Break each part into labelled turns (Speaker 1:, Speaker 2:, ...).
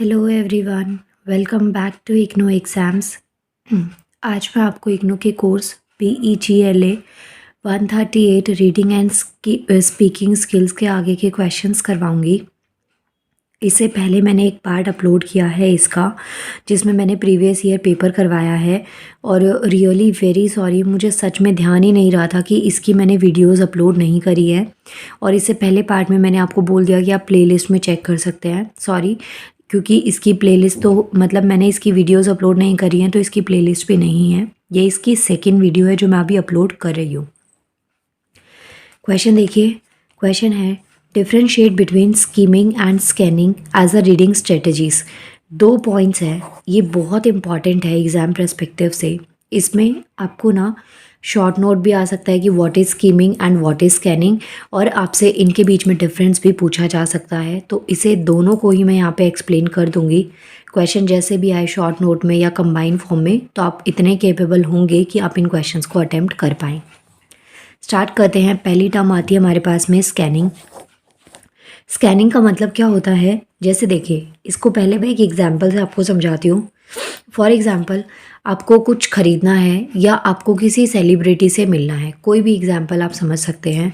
Speaker 1: Hello everyone, welcome back to IGNOU exams. आज मैं आपको इग्नू के course PEGLA 138 reading and speaking skills के आगे के क्वेश्चंस करवाऊंगी। इससे पहले मैंने एक पार्ट अपलोड किया है इसका, जिसमें मैंने प्रीवियस ईयर पेपर करवाया है। और रियली वेरी सॉरी, मुझे सच में ध्यान ही नहीं रहा था कि इसकी मैंने वीडियोस अपलोड नहीं करी है। और इससे पहले पार्ट में मैंने आपको बोल दिया कि आप प्लेलिस्ट में चेक कर सकते हैं। सॉरी, क्योंकि इसकी प्लेलिस्ट तो मतलब मैंने इसकी वीडियोस अपलोड नहीं करी हैं, तो इसकी प्लेलिस्ट भी नहीं है। ये इसकी सेकंड वीडियो है जो मैं अभी अपलोड कर रही हूँ। क्वेश्चन देखिए। क्वेश्चन है, differentiate between skimming and scanning as a reading strategies. 2 points है, ये बहुत इंपॉर्टेंट है एग्ज़ाम पर्सपेक्टिव से। इसमें आपको ना शॉर्ट नोट भी आ सकता है कि what is skimming and what is scanning, और आपसे इनके बीच में डिफरेंस भी पूछा जा सकता है। तो इसे दोनों को ही मैं यहाँ पे एक्सप्लेन कर दूँगी। क्वेश्चन जैसे भी आए शॉर्ट नोट में या कंबाइंड फॉर्म में, तो आप इतने केपेबल होंगे कि आप इन क्वेश्चंस को अटेम्प्ट कर पाएँ। स्टार्ट करते हैं। पहली टर्म आती है हमारे पास में स्कैनिंग। स्कैनिंग का मतलब क्या होता है, जैसे देखिए, इसको पहले मैं एक एग्जांपल से आपको समझाती हूँ। फॉर एग्जांपल, आपको कुछ खरीदना है या आपको किसी सेलिब्रिटी से मिलना है, कोई भी एग्जांपल आप समझ सकते हैं।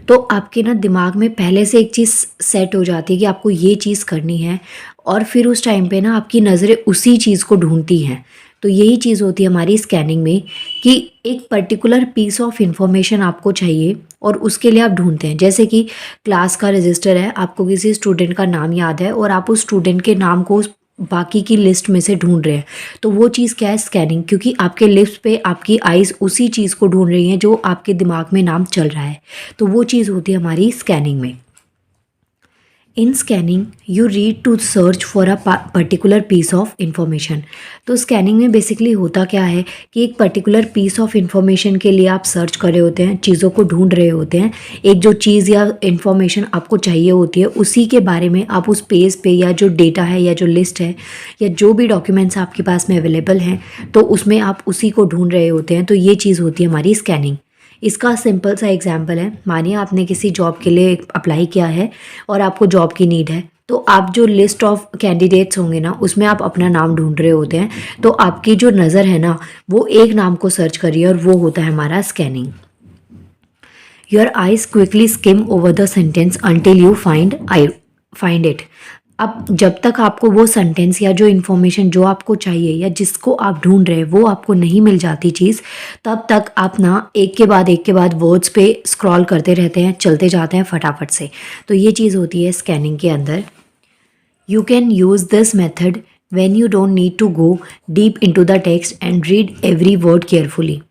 Speaker 1: तो आपके ना दिमाग में पहले से एक चीज़ सेट हो जाती है कि आपको ये चीज़ करनी है, और फिर उस टाइम पे ना आपकी नज़रें उसी चीज़ को ढूंढती हैं। तो यही चीज़ होती है हमारी स्कैनिंग में, कि एक पर्टिकुलर पीस ऑफ इंफॉर्मेशन आपको चाहिए और उसके लिए आप ढूंढते हैं। जैसे कि क्लास का रजिस्टर है, आपको किसी स्टूडेंट का नाम याद है और आप उस स्टूडेंट के नाम को बाकी की लिस्ट में से ढूंढ रहे हैं। तो वो चीज़ क्या है, स्कैनिंग, क्योंकि आपके लिप्स पे आपकी आइज़ उसी चीज़ को ढूंढ रही हैं जो आपके दिमाग में नाम चल रहा है। तो वो चीज़ होती है हमारी स्कैनिंग में। In scanning you read to search for a particular piece of information. तो स्कैनिंग में बेसिकली होता क्या है कि एक पर्टिकुलर पीस ऑफ इंफॉर्मेशन के लिए आप सर्च कर रहे होते हैं, चीज़ों को ढूंढ रहे होते हैं। एक जो चीज़ या इंफॉर्मेशन आपको चाहिए होती है, उसी के बारे में आप उस पेज पे या जो डेटा है या जो लिस्ट है या जो भी डॉक्यूमेंट्स आपके पास में अवेलेबल हैं, तो उसमें आप उसी को ढूंढ रहे होते हैं। तो ये चीज़ होती है हमारी स्कैनिंग। इसका सिंपल सा एग्जांपल है, मानिए आपने किसी जॉब के लिए अप्लाई किया है और आपको जॉब की नीड है। तो आप जो लिस्ट ऑफ कैंडिडेट्स होंगे ना, उसमें आप अपना नाम ढूंढ रहे होते हैं। तो आपकी जो नज़र है ना, वो एक नाम को सर्च करिए और वो होता है हमारा scanning. Your eyes quickly skim over the sentence until you find it. अब जब तक आपको वो सेंटेंस या जो इन्फॉर्मेशन जो आपको चाहिए या जिसको आप ढूंढ रहे हैं वो आपको नहीं मिल जाती चीज़, तब तक आप ना एक के बाद वर्ड्स पे स्क्रॉल करते रहते हैं, चलते जाते हैं फटाफट से। तो ये चीज़ होती है स्कैनिंग के अंदर। You can use this method when you don't need to go deep into the text and read every word carefully.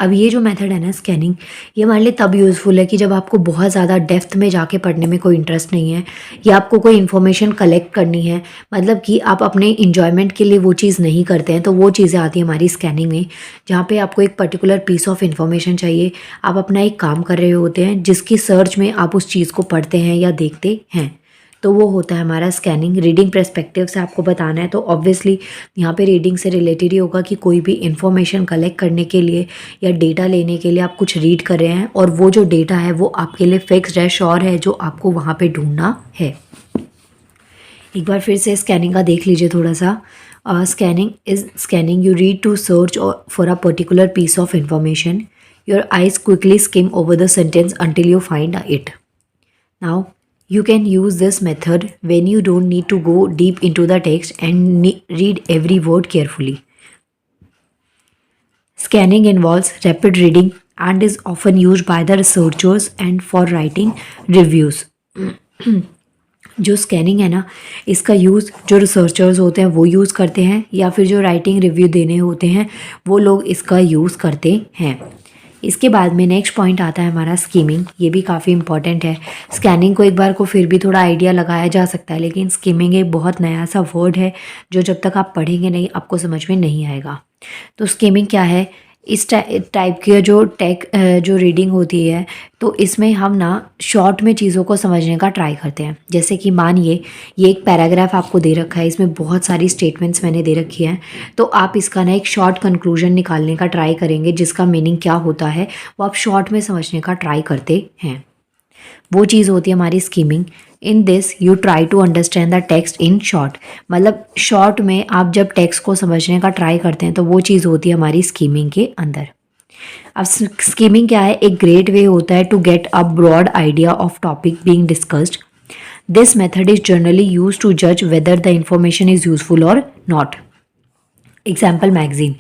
Speaker 1: अब ये जो मेथड है ना स्कैनिंग, ये हमारे लिए तब यूज़फुल है कि जब आपको बहुत ज़्यादा डेप्थ में जाके पढ़ने में कोई इंटरेस्ट नहीं है, या आपको कोई इन्फॉर्मेशन कलेक्ट करनी है, मतलब कि आप अपने इंजॉयमेंट के लिए वो चीज़ नहीं करते हैं। तो वो चीज़ें आती हैं हमारी स्कैनिंग में, जहाँ पे आपको एक पर्टिकुलर पीस ऑफ इन्फॉर्मेशन चाहिए। आप अपना एक काम कर रहे होते हैं जिसकी सर्च में आप उस चीज़ को पढ़ते हैं या देखते हैं। तो वो होता है हमारा स्कैनिंग। रीडिंग पर्सपेक्टिव से आपको बताना है तो ऑब्वियसली यहाँ पे रीडिंग से रिलेटेड ही होगा कि कोई भी इन्फॉर्मेशन कलेक्ट करने के लिए या डेटा लेने के लिए आप कुछ रीड कर रहे हैं, और वो जो डेटा है वो आपके लिए फिक्स्ड है, श्योर है, जो आपको वहाँ पे ढूंढना है। एक बार फिर से स्कैनिंग का देख लीजिए थोड़ा सा। Scanning is scanning, you read to search for a particular piece of information. Your eyes quickly skim over the sentence until you find it. Now, you can use this method when you don't need to go deep into the text and read every word carefully. Scanning involves rapid reading and is often used by the researchers and for writing reviews. जो scanning है ना, इसका use जो researchers होते हैं वो use करते हैं, या फिर जो राइटिंग रिव्यू देने होते हैं वो लोग इसका यूज़ करते हैं। इसके बाद में नेक्स्ट पॉइंट आता है हमारा स्कीमिंग। ये भी काफ़ी इंपॉर्टेंट है। स्कैनिंग को एक बार को फिर भी थोड़ा आइडिया लगाया जा सकता है, लेकिन स्कीमिंग एक बहुत नया सा वर्ड है जो जब तक आप पढ़ेंगे नहीं आपको समझ में नहीं आएगा। तो स्कीमिंग क्या है, इस टाइप की जो रीडिंग होती है, तो इसमें हम ना शॉर्ट में चीज़ों को समझने का ट्राई करते हैं। जैसे कि मानिए ये एक पैराग्राफ आपको दे रखा है, इसमें बहुत सारी स्टेटमेंट्स मैंने दे रखी हैं, तो आप इसका ना एक शॉर्ट कंक्लूजन निकालने का ट्राई करेंगे, जिसका मीनिंग क्या होता है वो आप शॉर्ट में समझने का ट्राई करते हैं। वो चीज़ होती है हमारी skimming. In this you try to understand the text in short, मतलब शॉर्ट में आप जब टेक्स्ट को समझने का ट्राई करते हैं तो वो चीज़ होती है हमारी स्कीमिंग के अंदर। अब स्कीमिंग क्या है? एक ग्रेट वे होता है to get a broad idea of topic being discussed. This method is generally use to जज whether the information is useful और नॉट। एग्जाम्पल मैगजीन,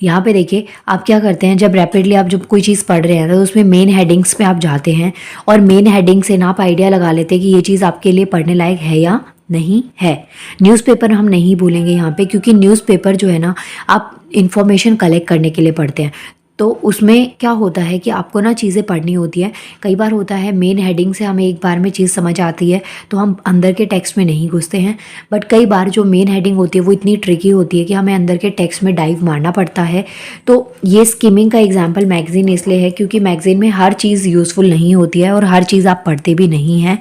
Speaker 1: यहाँ पे देखिए आप क्या करते हैं, जब रैपिडली आप जब कोई चीज़ पढ़ रहे हैं तो उसमें मेन हेडिंग्स पे आप जाते हैं और मेन हेडिंग से ना आप आइडिया लगा लेते हैं कि ये चीज़ आपके लिए पढ़ने लायक है या नहीं है। न्यूज़पेपर हम नहीं बोलेंगे यहाँ पे, क्योंकि न्यूज़पेपर जो है ना आप इंफॉर्मेशन कलेक्ट करने के लिए पढ़ते हैं। तो उसमें क्या होता है कि आपको ना चीज़ें पढ़नी होती है। कई बार होता है मेन हेडिंग से हमें एक बार में चीज़ समझ आती है तो हम अंदर के टेक्स्ट में नहीं घुसते हैं, बट कई बार जो मेन हेडिंग होती है वो इतनी ट्रिकी होती है कि हमें अंदर के टेक्स्ट में डाइव मारना पड़ता है। तो ये स्किमिंग का एग्जाम्पल मैगज़ीन इसलिए है क्योंकि मैगज़ीन में हर चीज़ यूज़फुल नहीं होती है और हर चीज़ आप पढ़ते भी नहीं हैं।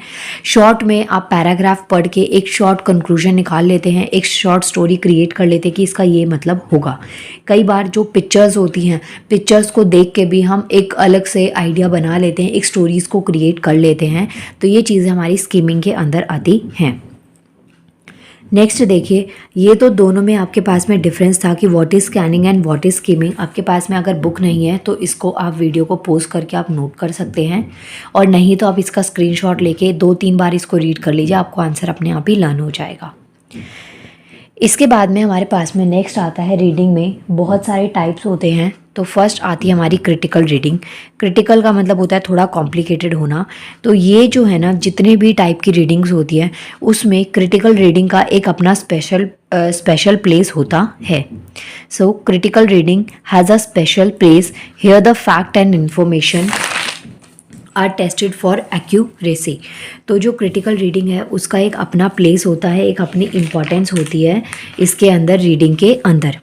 Speaker 1: शॉर्ट में आप पैराग्राफ पढ़ के एक शॉर्ट कंक्लूजन निकाल लेते हैं, एक शॉर्ट स्टोरी क्रिएट कर लेते हैं कि इसका ये मतलब होगा। कई बार जो पिक्चर्स होती हैं, पिक्चर्स को देख के भी हम एक अलग से आइडिया बना लेते हैं, एक स्टोरीज़ को क्रिएट कर लेते हैं। तो ये चीज़ें हमारी स्कीमिंग के अंदर आती हैं। नेक्स्ट देखिए, ये तो दोनों में आपके पास में डिफरेंस था कि what is scanning and what is skimming. आपके पास में अगर बुक नहीं है तो इसको आप वीडियो को पॉज करके आप नोट कर सकते हैं, और नहीं तो आप इसका स्क्रीनशॉट लेके 2-3 बार इसको रीड कर लीजिए, आपको आंसर अपने आप ही लर्न हो जाएगा। इसके बाद में हमारे पास में नेक्स्ट आता है, रीडिंग में बहुत सारे टाइप्स होते हैं। तो फर्स्ट आती है हमारी क्रिटिकल रीडिंग। क्रिटिकल का मतलब होता है थोड़ा कॉम्प्लिकेटेड होना। तो ये जो है ना, जितने भी टाइप की रीडिंग्स होती हैं उसमें क्रिटिकल रीडिंग का एक अपना स्पेशल प्लेस होता है। So critical reading has a special place here the fact and information are tested for accuracy. तो जो क्रिटिकल रीडिंग है उसका एक अपना प्लेस होता है, एक अपनी इम्पॉर्टेंस होती है इसके अंदर, रीडिंग के अंदर।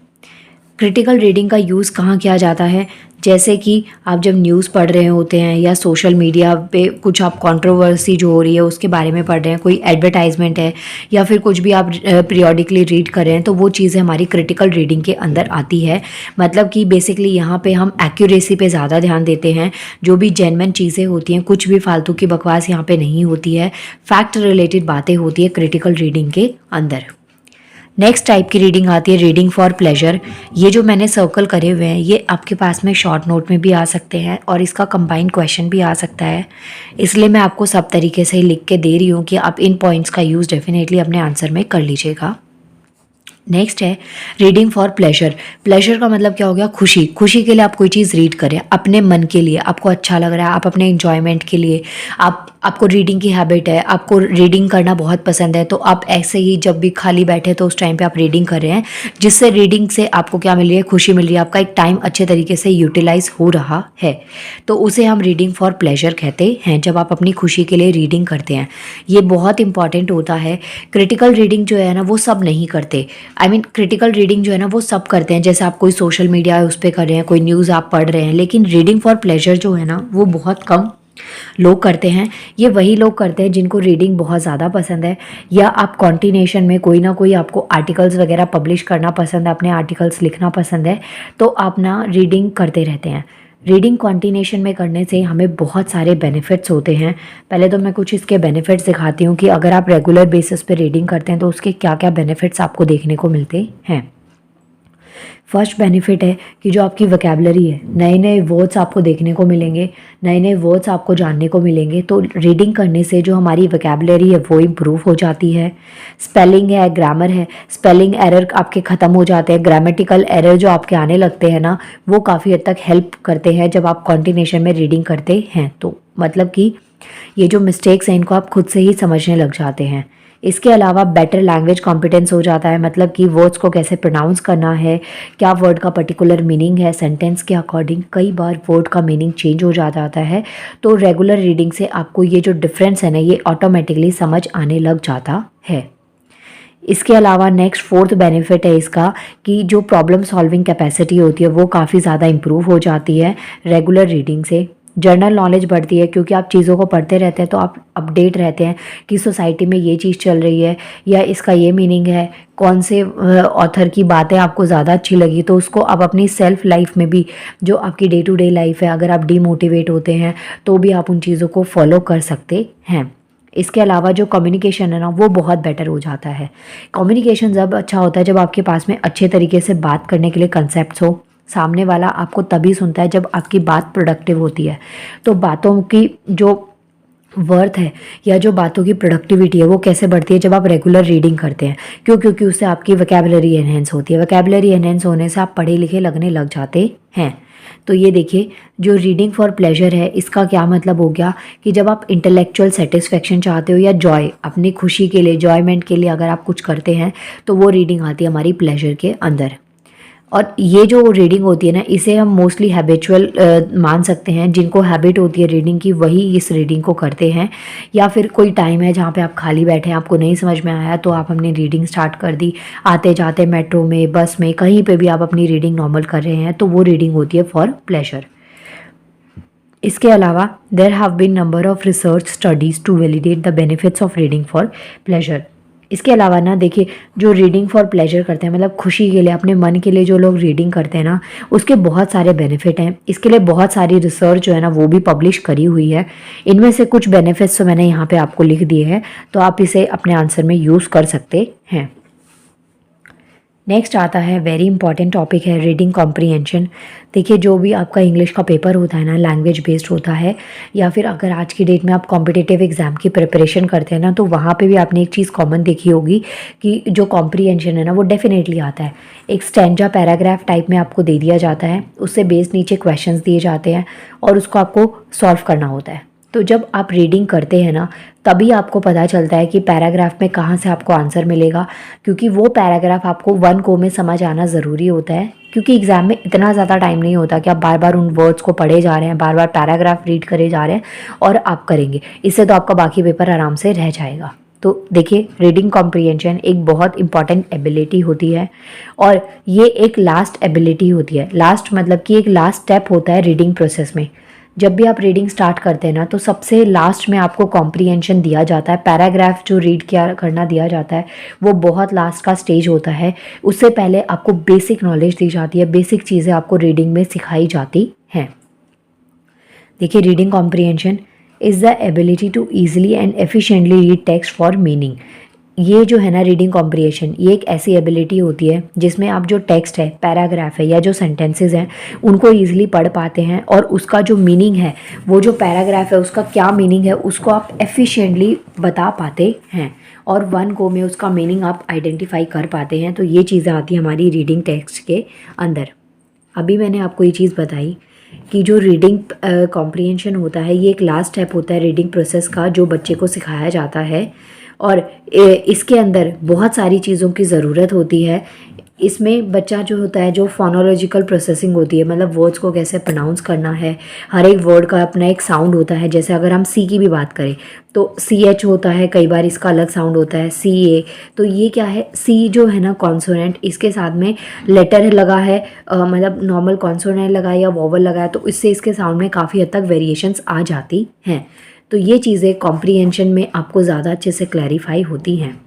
Speaker 1: क्रिटिकल रीडिंग का यूज़ कहाँ किया जाता है? जैसे कि आप जब न्यूज़ पढ़ रहे होते हैं या सोशल मीडिया पे कुछ आप कंट्रोवर्सी जो हो रही है उसके बारे में पढ़ रहे हैं, कोई एडवर्टाइजमेंट है या फिर कुछ भी आप पीरियोडिकली रीड कर रहे हैं, तो वो चीज़ें हमारी क्रिटिकल रीडिंग के अंदर आती है। मतलब कि बेसिकली यहाँ पे हम एक्यूरेसी पे ज़्यादा ध्यान देते हैं। जो भी जेन्युइन चीज़ें होती हैं, कुछ भी फालतू की बकवास यहाँ पे नहीं होती है, फैक्ट रिलेटेड बातें होती है क्रिटिकल रीडिंग के अंदर। नेक्स्ट टाइप की रीडिंग आती है रीडिंग फॉर प्लेजर। ये जो मैंने सर्कल करे हुए हैं ये आपके पास में शॉर्ट नोट में भी आ सकते हैं और इसका कंबाइंड क्वेश्चन भी आ सकता है, इसलिए मैं आपको सब तरीके से लिख के दे रही हूँ कि आप इन पॉइंट्स का यूज़ डेफिनेटली अपने आंसर में कर लीजिएगा। नेक्स्ट है रीडिंग फॉर प्लेजर। प्लेजर का मतलब क्या हो गया? खुशी। खुशी के लिए आप कोई चीज़ रीड करें अपने मन के लिए, आपको अच्छा लग रहा है, आप अपने इंजॉयमेंट के लिए, आपको रीडिंग की हैबिट है, आपको रीडिंग करना बहुत पसंद है, तो आप ऐसे ही जब भी खाली बैठे तो उस टाइम पे आप रीडिंग कर रहे हैं, जिससे रीडिंग से आपको क्या मिल रही है? खुशी मिल रही है, आपका एक टाइम अच्छे तरीके से यूटिलाइज हो रहा है, तो उसे हम रीडिंग फॉर प्लेजर कहते हैं, जब आप अपनी खुशी के लिए रीडिंग करते हैं। ये बहुत इंपॉर्टेंट होता है। क्रिटिकल रीडिंग जो है ना वो सब नहीं करते। क्रिटिकल रीडिंग जो है ना वो सब करते हैं, जैसे आप कोई सोशल मीडिया है उस पर कर रहे हैं, कोई न्यूज़ आप पढ़ रहे हैं, लेकिन रीडिंग फॉर प्लेजर जो है ना वो बहुत कम लोग करते हैं। ये वही लोग करते हैं जिनको रीडिंग बहुत ज़्यादा पसंद है, या आप कॉन्टिन्यूशन में कोई ना कोई आपको आर्टिकल्स वगैरह पब्लिश करना पसंद है, अपने आर्टिकल्स लिखना पसंद है, तो आप ना रीडिंग करते रहते हैं। रीडिंग कॉन्टिन्यूशन में करने से हमें बहुत सारे बेनिफिट्स होते हैं। पहले तो मैं कुछ इसके बेनिफिट्स दिखाती हूँ कि अगर आप रेगुलर बेसिस पे रीडिंग करते हैं तो उसके क्या क्या बेनिफिट्स आपको देखने को मिलते हैं। फर्स्ट बेनिफिट है कि जो आपकी वोकैबुलरी है, नए नए वर्ड्स आपको देखने को मिलेंगे, नए नए वर्ड्स आपको जानने को मिलेंगे। तो रीडिंग करने से जो हमारी वोकैबुलरी है वो इम्प्रूव हो जाती है। स्पेलिंग है, ग्रामर है, स्पेलिंग एरर आपके ख़त्म हो जाते हैं। ग्रामेटिकल एरर जो आपके आने लगते हैं ना वो काफ़ी हद तक हेल्प करते हैं जब आप कॉन्टिन्यूशन में रीडिंग करते हैं। तो मतलब कि ये जो मिस्टेक्स हैं इनको आप खुद से ही समझने लग जाते हैं। इसके अलावा बेटर लैंग्वेज कॉम्पिटेंस हो जाता है, मतलब कि वर्ड्स को कैसे प्रोनाउंस करना है, क्या वर्ड का पर्टिकुलर मीनिंग है, सेंटेंस के अकॉर्डिंग कई बार वर्ड का मीनिंग चेंज हो जाता है। तो रेगुलर रीडिंग से आपको ये जो डिफरेंस है ना ये ऑटोमेटिकली समझ आने लग जाता है। इसके अलावा नेक्स्ट फोर्थ बेनिफिट है इसका कि जो प्रॉब्लम सॉल्विंग कैपेसिटी होती है वो काफ़ी ज़्यादा इम्प्रूव हो जाती है रेगुलर रीडिंग से। जनरल नॉलेज बढ़ती है, क्योंकि आप चीज़ों को पढ़ते रहते हैं तो आप अपडेट रहते हैं कि सोसाइटी में ये चीज़ चल रही है या इसका ये मीनिंग है, कौन से ऑथर की बातें आपको ज़्यादा अच्छी लगी तो उसको आप अपनी सेल्फ लाइफ में भी, जो आपकी डे टू डे लाइफ है, अगर आप डीमोटिवेट होते हैं तो भी आप उन चीज़ों को फॉलो कर सकते हैं। इसके अलावा जो कम्युनिकेशन है ना वो बहुत बेटर हो जाता है। कम्युनिकेशन जब अच्छा होता है जब आपके पास में अच्छे तरीके से बात करने के लिए कंसेप्ट्स हो। सामने वाला आपको तभी सुनता है जब आपकी बात प्रोडक्टिव होती है। तो बातों की जो वर्थ है या जो बातों की प्रोडक्टिविटी है वो कैसे बढ़ती है, जब आप रेगुलर रीडिंग करते हैं। क्यों? क्योंकि उससे आपकी वोकैबुलरी एनहेंस होती है। वोकैबुलरी एनहेंस होने से आप पढ़े लिखे लगने लग जाते हैं। तो ये देखिए, जो रीडिंग फॉर प्लेजर है इसका क्या मतलब हो गया कि जब आप इंटेलेक्चुअल सेटिस्फेक्शन चाहते हो या जॉय, अपनी खुशी के लिए, जॉयमेंट के लिए अगर आप कुछ करते हैं तो वो रीडिंग आती है हमारी प्लेजर के अंदर। और ये जो रीडिंग होती है ना इसे हम मोस्टली हैबिचुअल मान सकते हैं। जिनको हैबिट होती है रीडिंग की वही इस रीडिंग को करते हैं। या फिर कोई टाइम है जहाँ पे आप खाली बैठे हैं, आपको नहीं समझ में आया तो आप अपनी रीडिंग स्टार्ट कर दी, आते जाते मेट्रो में, बस में, कहीं पे भी आप अपनी रीडिंग नॉर्मल कर रहे हैं तो वो रीडिंग होती है फॉर प्लेजर। इसके अलावा there have been number of research studies to validate the benefits of reading for pleasure. इसके अलावा ना देखिए, जो रीडिंग फॉर प्लेजर करते हैं, मतलब खुशी के लिए, अपने मन के लिए जो लोग रीडिंग करते हैं ना, उसके बहुत सारे बेनिफिट हैं। इसके लिए बहुत सारी रिसर्च जो है ना वो भी पब्लिश करी हुई है। इनमें से कुछ बेनिफिट्स तो मैंने यहाँ पे आपको लिख दिए हैं, तो आप इसे अपने आंसर में यूज़ कर सकते हैं। नेक्स्ट आता है, वेरी इंपॉर्टेंट टॉपिक है रीडिंग कॉम्प्रीहेंशन। देखिए, जो भी आपका इंग्लिश का पेपर होता है ना लैंग्वेज बेस्ड होता है, या फिर अगर आज की डेट में आप कॉम्पिटिटिव एग्जाम की प्रिपरेशन करते हैं ना तो वहाँ पे भी आपने एक चीज़ कॉमन देखी होगी कि जो कॉम्प्रीहेंशन है ना वो डेफिनेटली आता है। एक स्टैंजा पैराग्राफ टाइप में आपको दे दिया जाता है, उससे बेस्ड नीचे क्वेश्चंस दिए जाते हैं और उसको आपको सॉल्व करना होता है। तो जब आप रीडिंग करते हैं ना तभी आपको पता चलता है कि पैराग्राफ में कहाँ से आपको आंसर मिलेगा, क्योंकि वो पैराग्राफ आपको वन गो में समझ आना ज़रूरी होता है। क्योंकि एग्ज़ाम में इतना ज़्यादा टाइम नहीं होता कि आप बार बार उन वर्ड्स को पढ़े जा रहे हैं, बार बार पैराग्राफ रीड करे जा रहे हैं और आप करेंगे। इससे तो आपका बाकी पेपर आराम से रह जाएगा। तो देखिए, रीडिंग कॉम्प्रीहेंशन एक बहुत इंपॉर्टेंट एबिलिटी होती है और ये एक लास्ट एबिलिटी होती है। लास्ट मतलब कि एक लास्ट स्टेप होता है रीडिंग प्रोसेस में। जब भी आप रीडिंग स्टार्ट करते हैं ना तो सबसे लास्ट में आपको कॉम्प्रीहेंशन दिया जाता है। पैराग्राफ जो रीड किया करना दिया जाता है वो बहुत लास्ट का स्टेज होता है। उससे पहले आपको बेसिक नॉलेज दी जाती है, बेसिक चीज़ें आपको रीडिंग में सिखाई जाती हैं। देखिए, reading comprehension is the ability to easily and efficiently read text for meaning. ये जो है ना रीडिंग कॉम्प्रीहेंशन, ये एक ऐसी एबिलिटी होती है जिसमें आप जो टेक्स्ट है, पैराग्राफ है या जो सेंटेंसेस हैं उनको ईजिली पढ़ पाते हैं और उसका जो मीनिंग है, वो जो पैराग्राफ है उसका क्या मीनिंग है उसको आप एफिशिएंटली बता पाते हैं और वन गो में उसका मीनिंग आप आइडेंटिफाई कर पाते हैं। तो ये चीज़ें आती हैं हमारी रीडिंग टेक्स्ट के अंदर। अभी मैंने आपको ये चीज़ बताई कि जो रीडिंग कॉम्प्रीहेंशन होता है ये एक लास्ट स्टेप होता है रीडिंग प्रोसेस का, जो बच्चे को सिखाया जाता है और इसके अंदर बहुत सारी चीज़ों की ज़रूरत होती है। इसमें बच्चा जो होता है, जो फोनोलॉजिकल प्रोसेसिंग होती है, मतलब वर्ड्स को कैसे प्रोनाउंस करना है, हर एक वर्ड का अपना एक साउंड होता है। जैसे अगर हम सी की भी बात करें तो CH होता है, कई बार इसका अलग साउंड होता है CA। तो ये क्या है, C जो है ना कॉन्सोनेंट, इसके साथ में लेटर लगा है, मतलब नॉर्मल कॉन्सोनेंट लगा है या वोवल लगा है, तो इससे इसके साउंड में काफ़ी हद तक वेरिएशंस आ जाती हैं। तो ये चीज़ें कॉम्प्रीहेंशन में आपको ज़्यादा अच्छे से क्लैरिफाई होती हैं।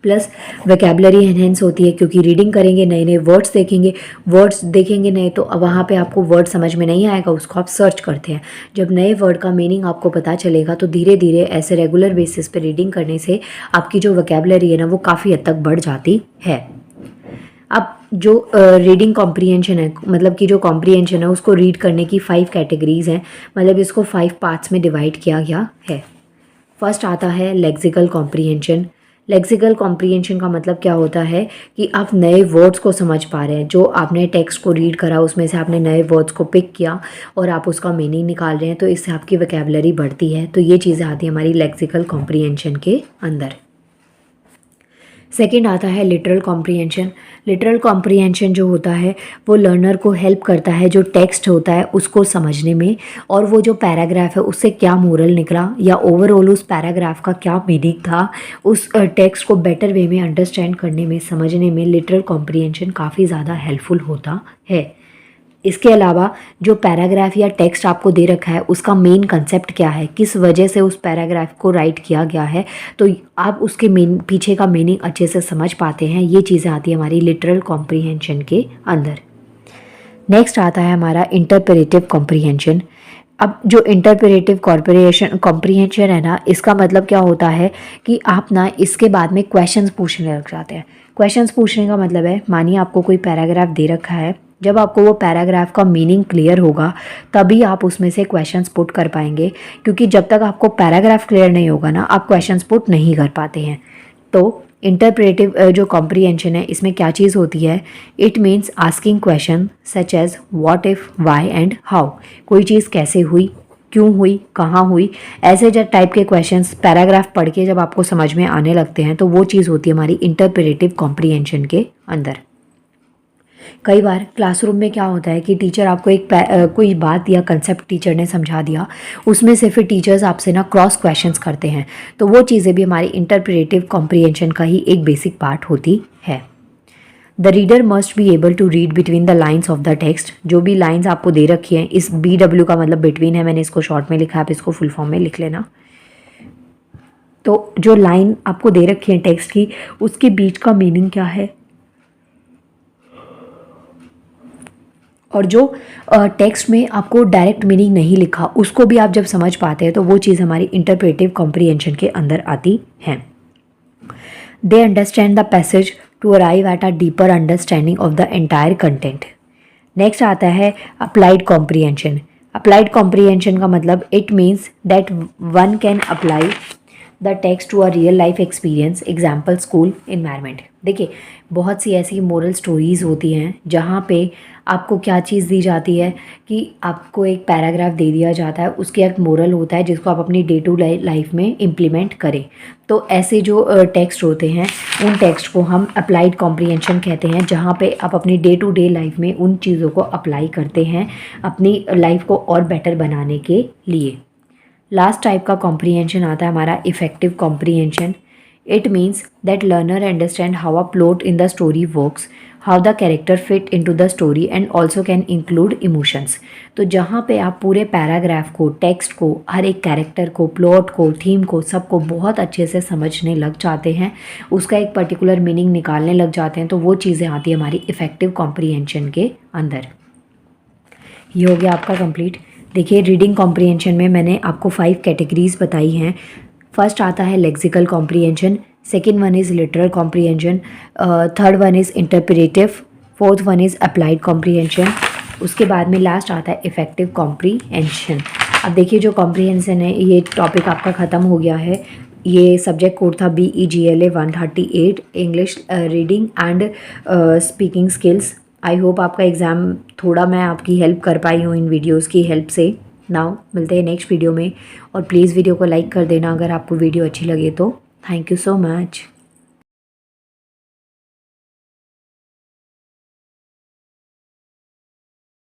Speaker 1: प्लस वोकैबुलरी एनहेंस होती है, क्योंकि रीडिंग करेंगे, नए नए वर्ड्स देखेंगे नए, तो वहाँ पे आपको वर्ड समझ में नहीं आएगा, उसको आप सर्च करते हैं। जब नए वर्ड का मीनिंग आपको पता चलेगा तो धीरे धीरे ऐसे रेगुलर बेसिस पे रीडिंग करने से आपकी जो वोकैबुलरी है ना वो काफ़ी हद तक बढ़ जाती है। अब जो रीडिंग कॉम्प्रीहेंशन है, मतलब कि जो कॉम्प्रीहेंशन है उसको रीड करने की 5 कैटेगरीज हैं, मतलब इसको 5 पार्ट्स में डिवाइड किया गया है। फर्स्ट आता है लेक्सिकल कॉम्प्रीहेंशन। लेक्सिकल कॉम्प्रीहेंशन का मतलब क्या होता है कि आप नए वर्ड्स को समझ पा रहे हैं। जो आपने टेक्स्ट को रीड करा उसमें से आपने नए वर्ड्स को पिक किया और आप उसका मीनिंग निकाल रहे हैं, तो इससे आपकी वोकैबुलरी बढ़ती है। तो ये चीज़ें आती हैं हमारी लेक्सिकल कॉम्प्रीहेंशन के अंदर। सेकेंड आता है लिटरल कॉम्प्रीहेंशन। लिटरल कॉम्प्रीहेंशन जो होता है वो लर्नर को हेल्प करता है जो टेक्स्ट होता है उसको समझने में, और वो जो पैराग्राफ है उससे क्या मोरल निकला या ओवरऑल उस पैराग्राफ का क्या मीनिंग था, उस टेक्स्ट को बेटर वे में अंडरस्टैंड करने में, समझने में लिटरल कॉम्प्रीहेंशन काफ़ी ज़्यादा हेल्पफुल होता है। इसके अलावा जो पैराग्राफ या टेक्स्ट आपको दे रखा है उसका मेन कंसेप्ट क्या है, किस वजह से उस पैराग्राफ को राइट किया गया है, तो आप उसके मेन पीछे का मीनिंग अच्छे से समझ पाते हैं। ये चीज़ें आती है हमारी लिटरल कॉम्प्रीहेंशन के अंदर। नेक्स्ट आता है हमारा इंटरप्रेटिव कॉम्प्रीहेंशन। अब जो इंटरप्रेटिव कॉम्प्रीहेंशन है ना, इसका मतलब क्या होता है कि आप ना इसके बाद में क्वेश्चंस पूछने लग जाते हैं। क्वेश्चंस पूछने का मतलब है, मानिए आपको कोई पैराग्राफ दे रखा है, जब आपको वो पैराग्राफ का मीनिंग क्लियर होगा तभी आप उसमें से क्वेश्चंस पुट कर पाएंगे, क्योंकि जब तक आपको पैराग्राफ क्लियर नहीं होगा ना, आप क्वेश्चंस पुट नहीं कर पाते हैं। तो इंटरप्रेटिव जो कॉम्प्रीहेंशन है, इसमें क्या चीज़ होती है, it means asking question such as what if, why and how. कोई चीज़ कैसे हुई, क्यों हुई, कहाँ हुई, ऐसे जब टाइप के क्वेश्चंस पैराग्राफ पढ़ के जब आपको समझ में आने लगते हैं तो वो चीज़ होती है हमारी इंटरप्रेटिव कॉम्प्रीहेंशन के अंदर। कई बार क्लासरूम में क्या होता है कि टीचर आपको कोई बात या कंसेप्ट टीचर ने समझा दिया, उसमें से फिर टीचर्स आपसे ना क्रॉस क्वेश्चंस करते हैं, तो वो चीज़ें भी हमारी इंटरप्रेटिव कॉम्प्रीहेंशन का ही एक बेसिक पार्ट होती है। The reader must be able to read between the lines of the text. जो भी लाइन्स आपको दे रखी हैं, इस BW का मतलब बिटवीन है, मैंने इसको शॉर्ट में लिखा है, आप इसको फुल फॉर्म में लिख लेना। तो जो लाइन आपको दे रखी है टेक्स्ट की, उसके बीच का मीनिंग क्या है, और जो टेक्स्ट में आपको डायरेक्ट मीनिंग नहीं लिखा उसको भी आप जब समझ पाते हैं तो वो चीज़ हमारी इंटरप्रेटिव कॉम्प्रीहेंशन के अंदर आती है। They understand the passage to arrive at a deeper understanding of the entire content. Next आता है अप्लाइड कॉम्प्रीहेंशन। अप्लाइड कॉम्प्रीहेंशन का मतलब it means that one can apply the text to a real life experience, example school environment. देखिए, बहुत सी ऐसी moral stories होती हैं जहाँ पे आपको क्या चीज़ दी जाती है कि आपको एक पैराग्राफ दे दिया जाता है, उसके एक मोरल होता है जिसको आप अपनी डे टू लाइफ में इम्प्लीमेंट करें। तो ऐसे जो टेक्स्ट होते हैं, उन टेक्स्ट को हम अप्लाइड कॉम्प्रीहेंशन कहते हैं, जहाँ पे आप अपनी डे टू डे लाइफ में उन चीज़ों को अप्लाई करते हैं अपनी लाइफ को और बेटर बनाने के लिए। लास्ट टाइप का कॉम्प्रीहेंशन आता है हमारा effective comprehension. It means that learner understand how a plot in the story works, how the character fit into the story and also can include emotions. तो जहाँ पे आप पूरे पैराग्राफ को, टेक्स्ट को, हर एक कैरेक्टर को, प्लॉट को, थीम को, सबको बहुत अच्छे से समझने लग जाते हैं, उसका एक पर्टिकुलर मीनिंग निकालने लग जाते हैं, तो वो चीज़ें आती है हमारी इफेक्टिव कॉम्प्रीहेंशन के अंदर। ये हो गया आपका कंप्लीट। देखिए, रीडिंग कॉम्प्रीहेंशन में मैंने आपको 5 कैटेगरीज बताई हैं। फर्स्ट आता है lexical comprehension, second one is literal comprehension, third one is interpretive, fourth one is applied comprehension, उसके बाद में लास्ट आता है इफेक्टिव कॉम्प्रीहेंशन। अब देखिए, जो कॉम्प्रीहेंशन है, ये टॉपिक आपका ख़त्म हो गया है। ये सब्जेक्ट कोड था BEGLA 138, English reading and speaking skills. I hope आपका एग्ज़ाम थोड़ा मैं आपकी हेल्प कर पाई हूँ इन वीडियोस की हेल्प से। नाउ मिलते हैं नेक्स्ट वीडियो में, और प्लीज़ वीडियो को लाइक कर देना अगर आपको वीडियो अच्छी लगे तो। Thank you so much.